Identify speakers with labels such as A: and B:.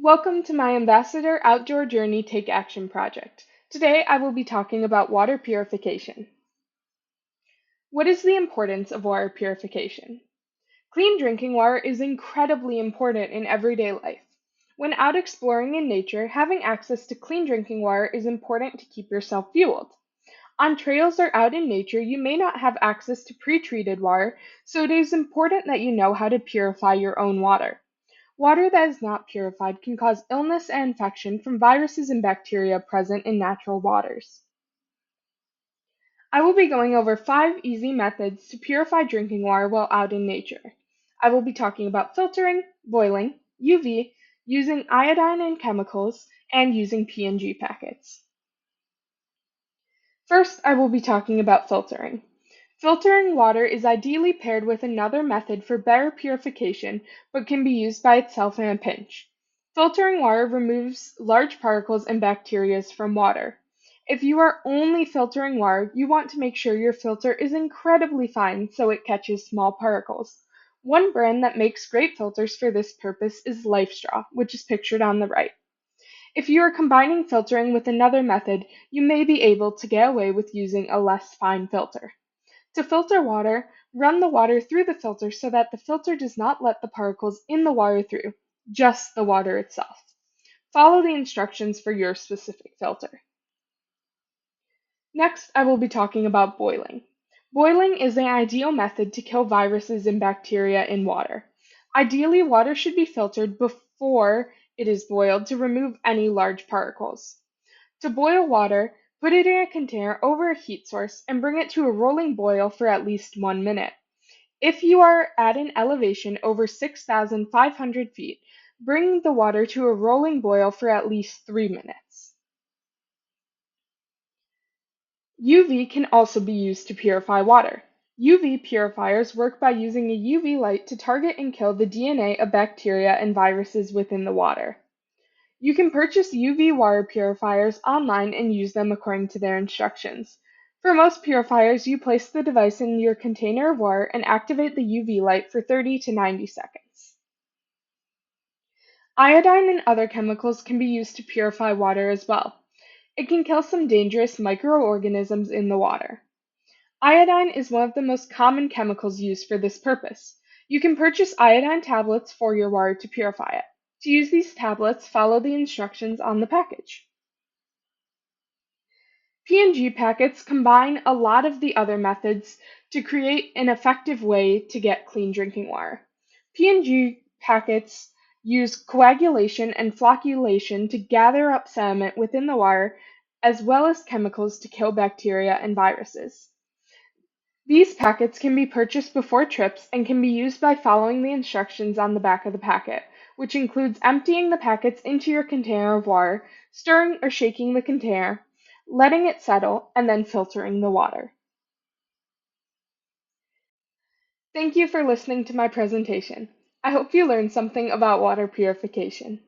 A: Welcome to my Ambassador Outdoor Journey Take Action project. Today I will be talking about water purification. What is the importance of water purification? Clean drinking water is incredibly important in everyday life. When out exploring in nature, having access to clean drinking water is important to keep yourself fueled. On trails or out in nature, you may not have access to pre-treated water, so it is important that you know how to purify your own water. Water that is not purified can cause illness and infection from viruses and bacteria present in natural waters. I will be going over 5 easy methods to purify drinking water while out in nature. I will be talking about filtering, boiling, UV, using iodine and chemicals, and using PNG packets. First, I will be talking about filtering. Filtering water is ideally paired with another method for better purification, but can be used by itself in a pinch. Filtering water removes large particles and bacteria from water. If you are only filtering water, you want to make sure your filter is incredibly fine so it catches small particles. One brand that makes great filters for this purpose is LifeStraw, which is pictured on the right. If you are combining filtering with another method, you may be able to get away with using a less fine filter. To filter water, run the water through the filter so that the filter does not let the particles in the water through, just the water itself. Follow the instructions for your specific filter. Next, I will be talking about boiling. Boiling is an ideal method to kill viruses and bacteria in water. Ideally, water should be filtered before it is boiled to remove any large particles. To boil water, put it in a container over a heat source and bring it to a rolling boil for at least 1 minute. If you are at an elevation over 6,500 feet, bring the water to a rolling boil for at least 3 minutes. UV can also be used to purify water. UV purifiers work by using a UV light to target and kill the DNA of bacteria and viruses within the water. You can purchase UV water purifiers online and use them according to their instructions. For most purifiers, you place the device in your container of water and activate the UV light for 30 to 90 seconds. Iodine and other chemicals can be used to purify water as well. It can kill some dangerous microorganisms in the water. Iodine is one of the most common chemicals used for this purpose. You can purchase iodine tablets for your water to purify it. To use these tablets, follow the instructions on the package. PNG packets combine a lot of the other methods to create an effective way to get clean drinking water. PNG packets use coagulation and flocculation to gather up sediment within the water, as well as chemicals to kill bacteria and viruses. These packets can be purchased before trips and can be used by following the instructions on the back of the packet, which includes emptying the packets into your container of water, stirring or shaking the container, letting it settle, and then filtering the water. Thank you for listening to my presentation. I hope you learned something about water purification.